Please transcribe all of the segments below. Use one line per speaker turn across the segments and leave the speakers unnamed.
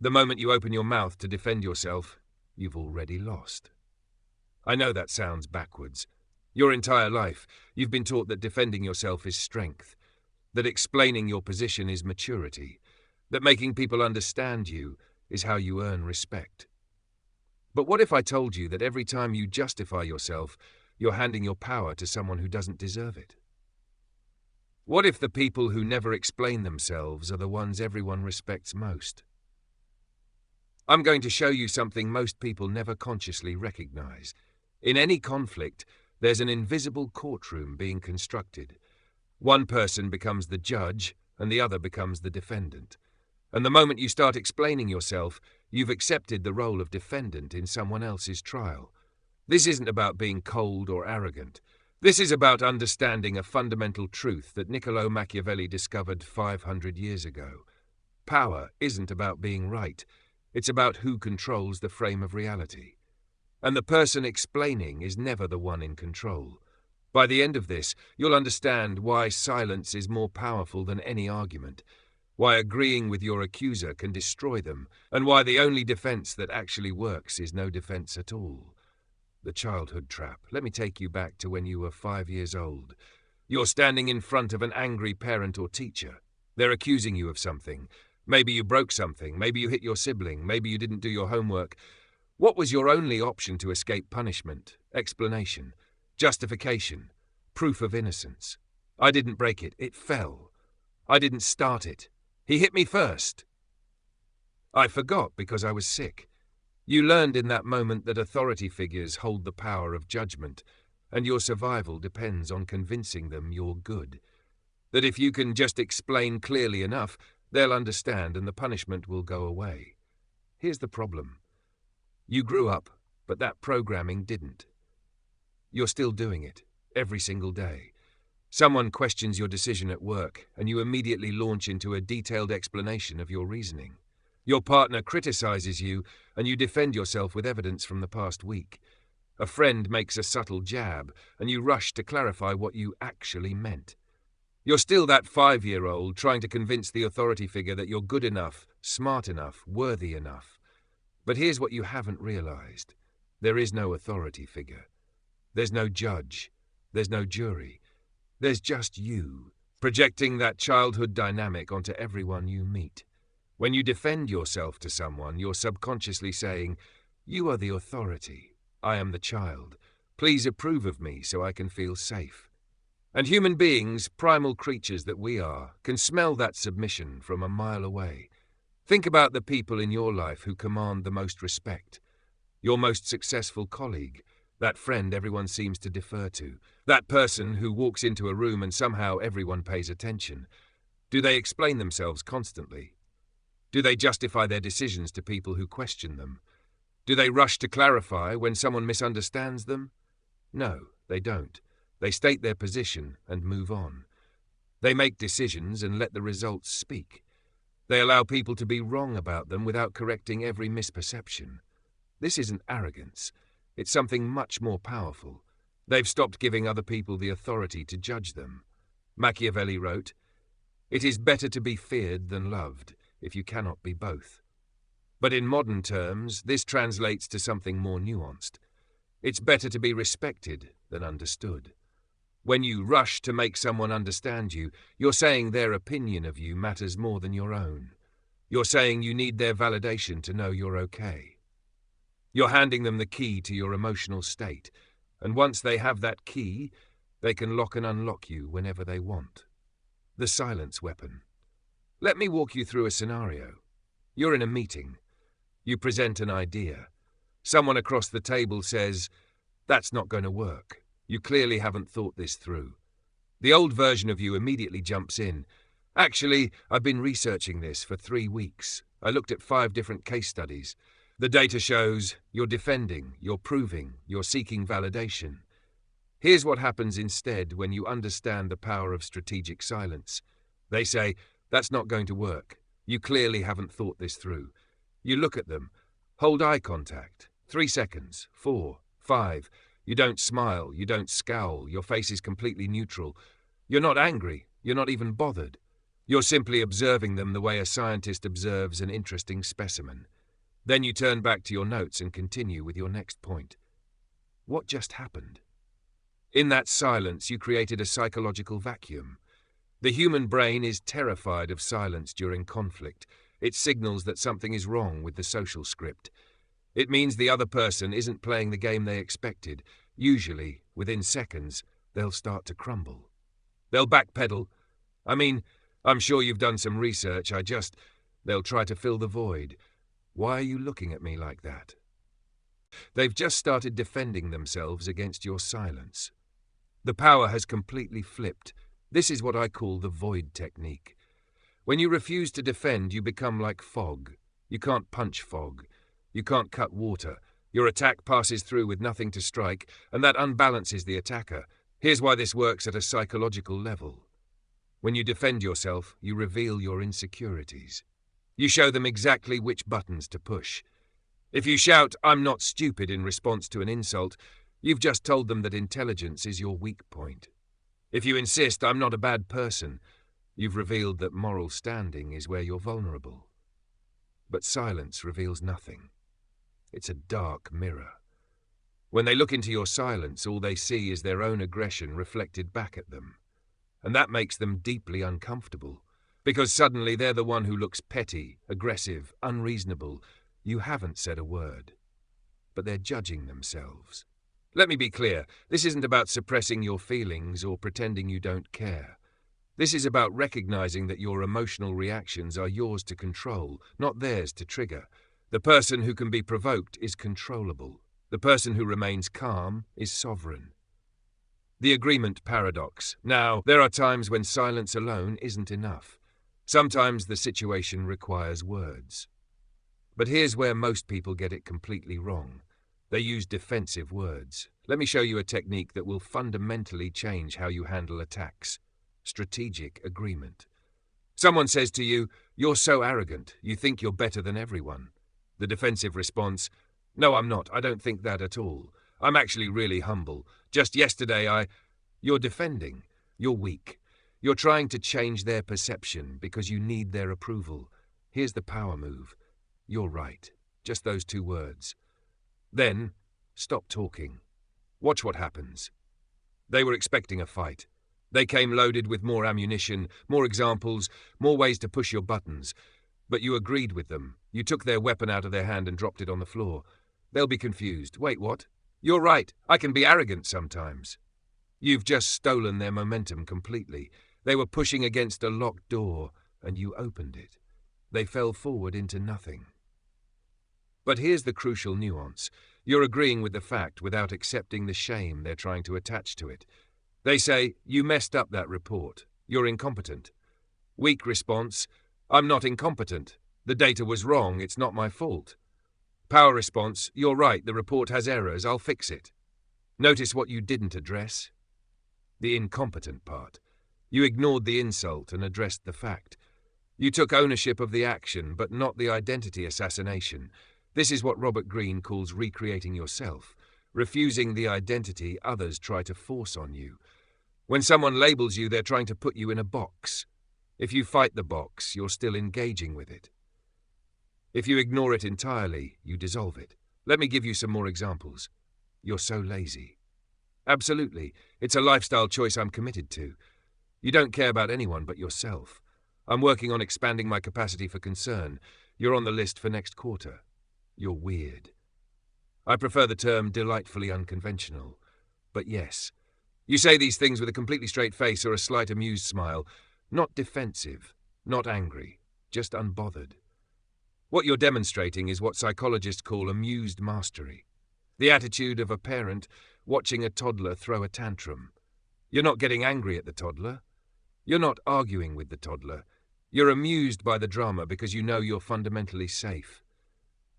The moment you open your mouth to defend yourself, you've already lost. I know that sounds backwards. Your entire life, you've been taught that defending yourself is strength, that explaining your position is maturity, that making people understand you is how you earn respect. But what if I told you that every time you justify yourself, you're handing your power to someone who doesn't deserve it? What if the people who never explain themselves are the ones everyone respects most? I'm going to show you something most people never consciously recognize. In any conflict, there's an invisible courtroom being constructed. One person becomes the judge, and the other becomes the defendant. And the moment you start explaining yourself, you've accepted the role of defendant in someone else's trial. This isn't about being cold or arrogant. This is about understanding a fundamental truth that Niccolo Machiavelli discovered 500 years ago. Power isn't about being right. It's about who controls the frame of reality. And the person explaining is never the one in control. By the end of this, you'll understand why silence is more powerful than any argument, why agreeing with your accuser can destroy them, and why the only defense that actually works is no defense at all. The childhood trap. Let me take you back to when you were 5 years old. You're standing in front of an angry parent or teacher. They're accusing you of something. Maybe you broke something, maybe you hit your sibling, maybe you didn't do your homework. What was your only option to escape punishment, explanation, justification, proof of innocence? I didn't break it, it fell. I didn't start it. He hit me first. I forgot because I was sick. You learned in that moment that authority figures hold the power of judgment, and your survival depends on convincing them you're good. That if you can just explain clearly enough, they'll understand and the punishment will go away. Here's the problem. You grew up, but that programming didn't. You're still doing it, every single day. Someone questions your decision at work, and you immediately launch into a detailed explanation of your reasoning. Your partner criticizes you, and you defend yourself with evidence from the past week. A friend makes a subtle jab, and you rush to clarify what you actually meant. You're still that 5-year-old trying to convince the authority figure that you're good enough, smart enough, worthy enough. But here's what you haven't realized. There is no authority figure. There's no judge. There's no jury. There's just you, projecting that childhood dynamic onto everyone you meet. When you defend yourself to someone, you're subconsciously saying, "You are the authority. I am the child. Please approve of me so I can feel safe." And human beings, primal creatures that we are, can smell that submission from a mile away. Think about the people in your life who command the most respect. Your most successful colleague, that friend everyone seems to defer to, that person who walks into a room and somehow everyone pays attention. Do they explain themselves constantly? Do they justify their decisions to people who question them? Do they rush to clarify when someone misunderstands them? No, they don't. They state their position and move on. They make decisions and let the results speak. They allow people to be wrong about them without correcting every misperception. This isn't arrogance. It's something much more powerful. They've stopped giving other people the authority to judge them. Machiavelli wrote, "It is better to be feared than loved, if you cannot be both." But in modern terms, this translates to something more nuanced. It's better to be respected than understood. When you rush to make someone understand you, you're saying their opinion of you matters more than your own. You're saying you need their validation to know you're okay. You're handing them the key to your emotional state, and once they have that key, they can lock and unlock you whenever they want. The silence weapon. Let me walk you through a scenario. You're in a meeting. You present an idea. Someone across the table says, "That's not going to work. You clearly haven't thought this through." The old version of you immediately jumps in. "Actually, I've been researching this for 3 weeks. I looked at 5 different case studies. The data shows you're defending, you're proving, you're seeking validation." Here's what happens instead when you understand the power of strategic silence. They say, "That's not going to work. You clearly haven't thought this through." You look at them. Hold eye contact. 3 seconds. 4, 5. You don't smile, you don't scowl, your face is completely neutral. You're not angry, you're not even bothered. You're simply observing them the way a scientist observes an interesting specimen. Then you turn back to your notes and continue with your next point. What just happened? In that silence, you created a psychological vacuum. The human brain is terrified of silence during conflict. It signals that something is wrong with the social script. It means the other person isn't playing the game they expected. Usually, within seconds, they'll start to crumble. They'll backpedal. I'm sure you've done some research. They'll try to fill the void. Why are you looking at me like that? They've just started defending themselves against your silence. The power has completely flipped. This is what I call the void technique. When you refuse to defend, you become like fog. You can't punch fog. You can't cut water. Your attack passes through with nothing to strike, and that unbalances the attacker. Here's why this works at a psychological level. When you defend yourself, you reveal your insecurities. You show them exactly which buttons to push. If you shout, "I'm not stupid," in response to an insult, you've just told them that intelligence is your weak point. If you insist, "I'm not a bad person," you've revealed that moral standing is where you're vulnerable. But silence reveals nothing. It's a dark mirror. When they look into your silence, all they see is their own aggression reflected back at them. And that makes them deeply uncomfortable, because suddenly they're the one who looks petty, aggressive, unreasonable. You haven't said a word, but they're judging themselves. Let me be clear, this isn't about suppressing your feelings or pretending you don't care. This is about recognizing that your emotional reactions are yours to control, not theirs to trigger. The person who can be provoked is controllable. The person who remains calm is sovereign. The agreement paradox. Now, there are times when silence alone isn't enough. Sometimes the situation requires words. But here's where most people get it completely wrong. They use defensive words. Let me show you a technique that will fundamentally change how you handle attacks. Strategic agreement. Someone says to you, "You're so arrogant, you think you're better than everyone." The defensive response, "No, I'm not. I don't think that at all. I'm actually really humble. Just yesterday You're defending. You're weak. You're trying to change their perception because you need their approval. Here's the power move. You're right. Just those two words. Then, stop talking. Watch what happens. They were expecting a fight. They came loaded with more ammunition, more examples, more ways to push your buttons. But you agreed with them. You took their weapon out of their hand and dropped it on the floor. They'll be confused. Wait, what? You're right. I can be arrogant sometimes. You've just stolen their momentum completely. They were pushing against a locked door, and you opened it. They fell forward into nothing. But here's the crucial nuance. You're agreeing with the fact without accepting the shame they're trying to attach to it. They say, "You messed up that report. You're incompetent." Weak response, "I'm not incompetent. The data was wrong. It's not my fault." Power response, "You're right. The report has errors. I'll fix it." Notice what you didn't address. The incompetent part. You ignored the insult and addressed the fact. You took ownership of the action, but not the identity assassination. This is what Robert Greene calls recreating yourself, refusing the identity others try to force on you. When someone labels you, they're trying to put you in a box. If you fight the box, you're still engaging with it. If you ignore it entirely, you dissolve it. Let me give you some more examples. You're so lazy. Absolutely. It's a lifestyle choice I'm committed to. You don't care about anyone but yourself. I'm working on expanding my capacity for concern. You're on the list for next quarter. You're weird. I prefer the term delightfully unconventional. But yes, you say these things with a completely straight face or a slight amused smile. Not defensive, not angry, just unbothered. What you're demonstrating is what psychologists call amused mastery. The attitude of a parent watching a toddler throw a tantrum. You're not getting angry at the toddler. You're not arguing with the toddler. You're amused by the drama because you know you're fundamentally safe.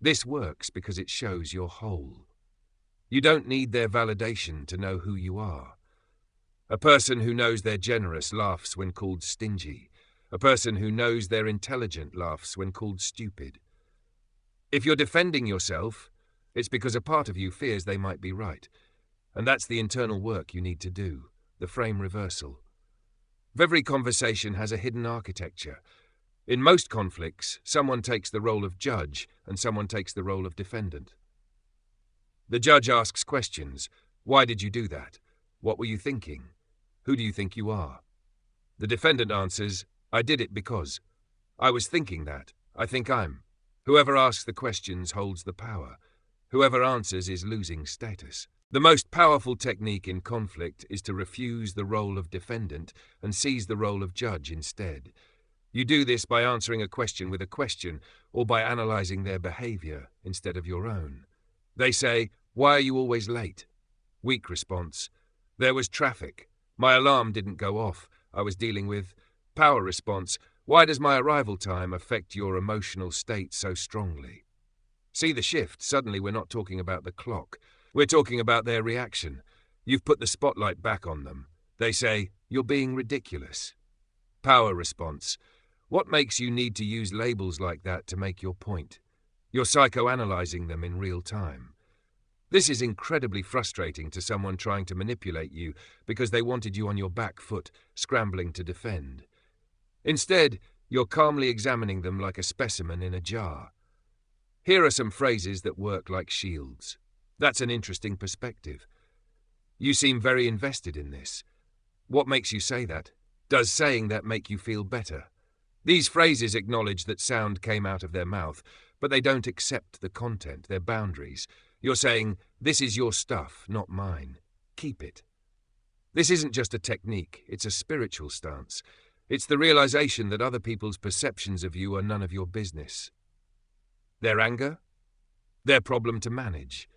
This works because it shows you're whole. You don't need their validation to know who you are. A person who knows they're generous laughs when called stingy. A person who knows they're intelligent laughs when called stupid. If you're defending yourself, it's because a part of you fears they might be right. And that's the internal work you need to do, the frame reversal. Every conversation has a hidden architecture. In most conflicts, someone takes the role of judge and someone takes the role of defendant. The judge asks questions. Why did you do that? What were you thinking? Who do you think you are? The defendant answers, I did it because. I was thinking that. I think I'm. Whoever asks the questions holds the power. Whoever answers is losing status. The most powerful technique in conflict is to refuse the role of defendant and seize the role of judge instead. You do this by answering a question with a question or by analyzing their behavior instead of your own. They say, why are you always late? Weak response. There was traffic. My alarm didn't go off. I was dealing with. Power response. Why does my arrival time affect your emotional state so strongly? See the shift. Suddenly we're not talking about the clock. We're talking about their reaction. You've put the spotlight back on them. They say, you're being ridiculous. Power response. What makes you need to use labels like that to make your point? You're psychoanalyzing them in real time. This is incredibly frustrating to someone trying to manipulate you because they wanted you on your back foot, scrambling to defend. Instead, you're calmly examining them like a specimen in a jar. Here are some phrases that work like shields. That's an interesting perspective. You seem very invested in this. What makes you say that? Does saying that make you feel better? These phrases acknowledge that sound came out of their mouth, but they don't accept the content, their boundaries. You're saying, this is your stuff, not mine. Keep it. This isn't just a technique, it's a spiritual stance. It's the realization that other people's perceptions of you are none of your business. Their anger? Their problem to manage.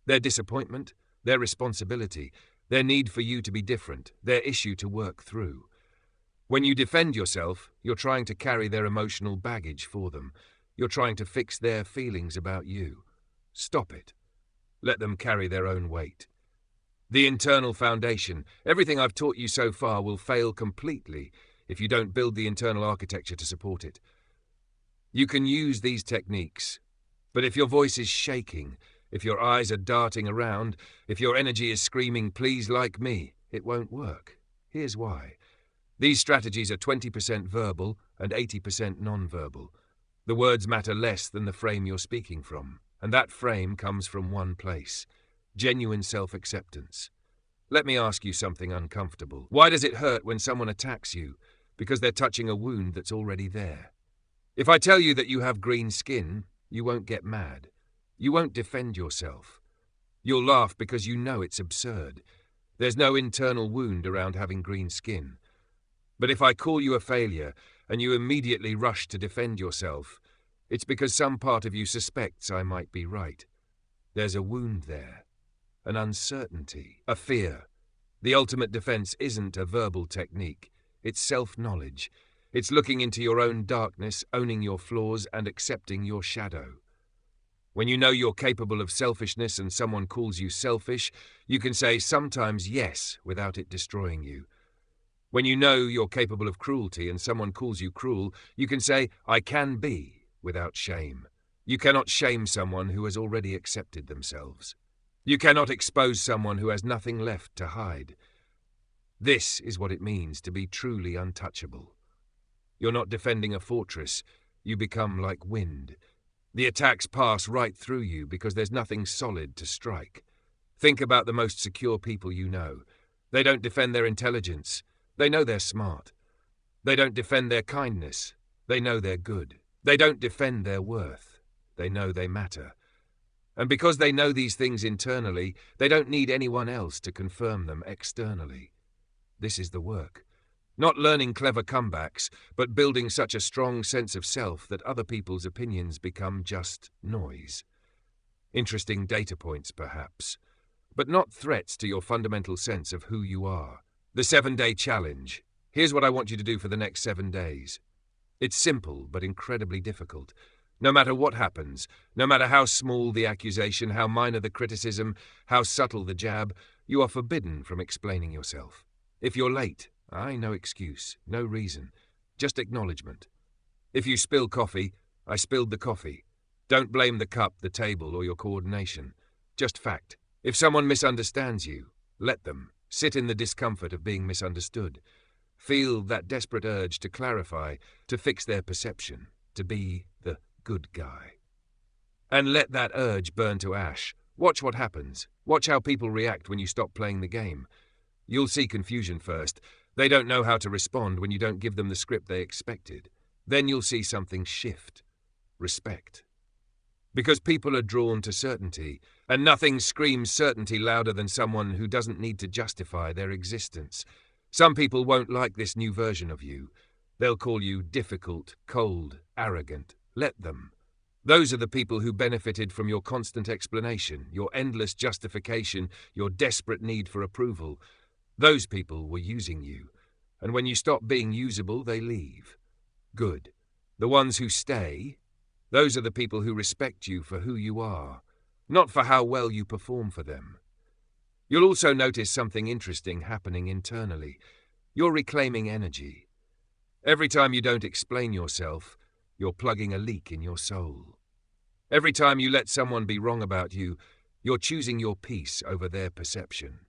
Their disappointment? Their responsibility. Their need for you to be different. Their issue to work through. When you defend yourself, you're trying to carry their emotional baggage for them. You're trying to fix their feelings about you. Stop it. Let them carry their own weight. The internal foundation, everything I've taught you so far, will fail completely if you don't build the internal architecture to support it. You can use these techniques, but if your voice is shaking, if your eyes are darting around, if your energy is screaming, please like me, it won't work. Here's why. These strategies are 20% verbal and 80% non-verbal. The words matter less than the frame you're speaking from, and that frame comes from one place: genuine self-acceptance. Let me ask you something uncomfortable. Why does it hurt when someone attacks you? Because they're touching a wound that's already there. If I tell you that you have green skin, you won't get mad. You won't defend yourself. You'll laugh because you know it's absurd. There's no internal wound around having green skin. But if I call you a failure and you immediately rush to defend yourself, it's because some part of you suspects I might be right. There's a wound there, an uncertainty, a fear. The ultimate defense isn't a verbal technique. It's self-knowledge. It's looking into your own darkness, owning your flaws, and accepting your shadow. When you know you're capable of selfishness and someone calls you selfish, you can say sometimes yes without it destroying you. When you know you're capable of cruelty and someone calls you cruel, you can say, I can be, without shame. You cannot shame someone who has already accepted themselves. You cannot expose someone who has nothing left to hide. This is what it means to be truly untouchable. You're not defending a fortress. You become like wind. The attacks pass right through you because there's nothing solid to strike. Think about the most secure people you know. They don't defend their intelligence. They know they're smart. They don't defend their kindness. They know they're good. They don't defend their worth. They know they matter. And because they know these things internally, they don't need anyone else to confirm them externally. This is the work. Not learning clever comebacks, but building such a strong sense of self that other people's opinions become just noise. Interesting data points, perhaps, but not threats to your fundamental sense of who you are. The 7-day challenge. Here's what I want you to do for the next 7 days. It's simple, but incredibly difficult. No matter what happens, no matter how small the accusation, how minor the criticism, how subtle the jab, you are forbidden from explaining yourself. If you're late, no excuse, no reason, just acknowledgement. If you spill coffee, I spilled the coffee. Don't blame the cup, the table, or your coordination. Just fact. If someone misunderstands you, let them. Sit in the discomfort of being misunderstood. Feel that desperate urge to clarify, to fix their perception, to be the good guy. And let that urge burn to ash. Watch what happens. Watch how people react when you stop playing the game. You'll see confusion first. They don't know how to respond when you don't give them the script they expected. Then you'll see something shift. Respect. Because people are drawn to certainty, and nothing screams certainty louder than someone who doesn't need to justify their existence. Some people won't like this new version of you. They'll call you difficult, cold, arrogant. Let them. Those are the people who benefited from your constant explanation, your endless justification, your desperate need for approval. Those people were using you, and when you stop being usable, they leave. Good. The ones who stay, those are the people who respect you for who you are, not for how well you perform for them. You'll also notice something interesting happening internally. You're reclaiming energy. Every time you don't explain yourself, you're plugging a leak in your soul. Every time you let someone be wrong about you, you're choosing your peace over their perception.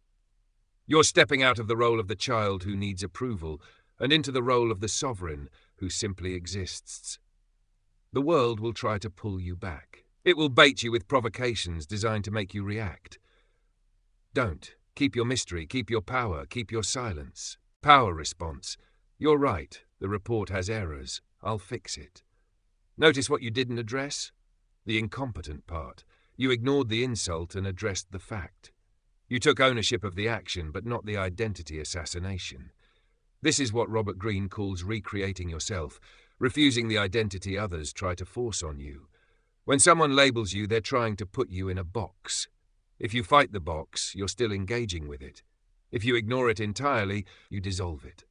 You're stepping out of the role of the child who needs approval and into the role of the sovereign who simply exists. The world will try to pull you back. It will bait you with provocations designed to make you react. Don't. Keep your mystery, keep your power, keep your silence. Power response. You're right, the report has errors. I'll fix it. Notice what you didn't address? The incompetent part. You ignored the insult and addressed the fact. You took ownership of the action, but not the identity assassination. This is what Robert Greene calls recreating yourself, refusing the identity others try to force on you. When someone labels you, they're trying to put you in a box. If you fight the box, you're still engaging with it. If you ignore it entirely, you dissolve it.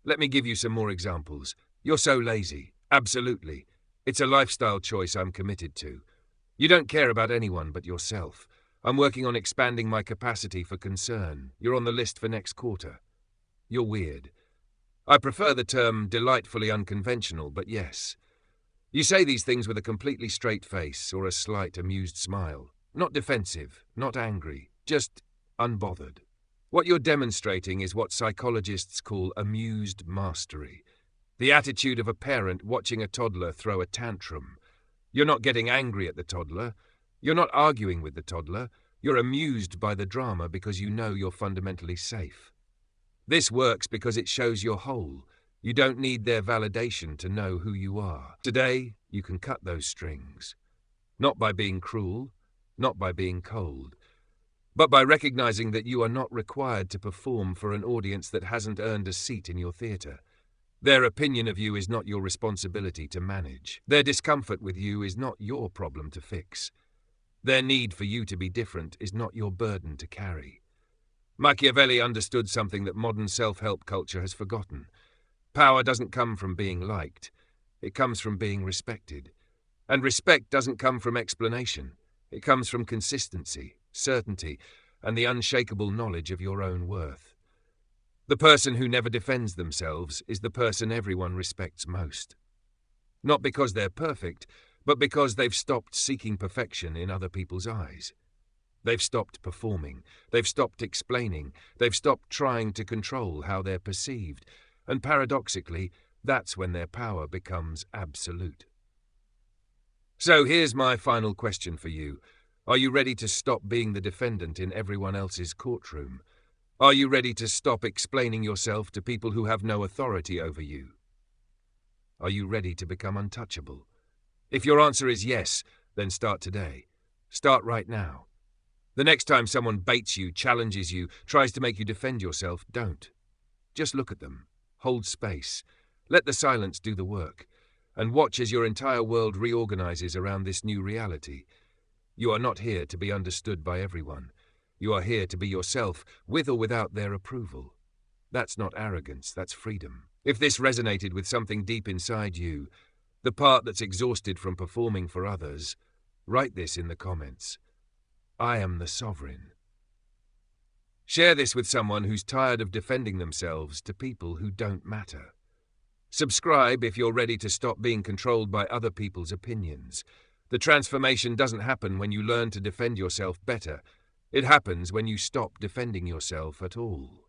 Let me give you some more examples. You're so lazy. Absolutely. It's a lifestyle choice I'm committed to. You don't care about anyone but yourself. I'm working on expanding my capacity for concern. You're on the list for next quarter. You're weird. I prefer the term delightfully unconventional, but yes. You say these things with a completely straight face or a slight amused smile. Not defensive, not angry, just unbothered. What you're demonstrating is what psychologists call amused mastery. The attitude of a parent watching a toddler throw a tantrum. You're not getting angry at the toddler. You're not arguing with the toddler. You're amused by the drama because you know you're fundamentally safe. This works because it shows you're whole. You don't need their validation to know who you are. Today, you can cut those strings. Not by being cruel, not by being cold, but by recognizing that you are not required to perform for an audience that hasn't earned a seat in your theater. Their opinion of you is not your responsibility to manage. Their discomfort with you is not your problem to fix. Their need for you to be different is not your burden to carry. Machiavelli understood something that modern self-help culture has forgotten. Power doesn't come from being liked. It comes from being respected. And respect doesn't come from explanation. It comes from consistency, certainty, and the unshakable knowledge of your own worth. The person who never defends themselves is the person everyone respects most. Not because they're perfect, but because they've stopped seeking perfection in other people's eyes. They've stopped performing, they've stopped explaining, they've stopped trying to control how they're perceived, and paradoxically, that's when their power becomes absolute. So here's my final question for you. Are you ready to stop being the defendant in everyone else's courtroom? Are you ready to stop explaining yourself to people who have no authority over you? Are you ready to become untouchable? If your answer is yes, then start today. Start right now. The next time someone baits you, challenges you, tries to make you defend yourself, don't. Just look at them. Hold space. Let the silence do the work. And watch as your entire world reorganizes around this new reality. You are not here to be understood by everyone. You are here to be yourself, with or without their approval. That's not arrogance, that's freedom. If this resonated with something deep inside you, the part that's exhausted from performing for others, write this in the comments. I am the sovereign. Share this with someone who's tired of defending themselves to people who don't matter. Subscribe if you're ready to stop being controlled by other people's opinions. The transformation doesn't happen when you learn to defend yourself better. It happens when you stop defending yourself at all.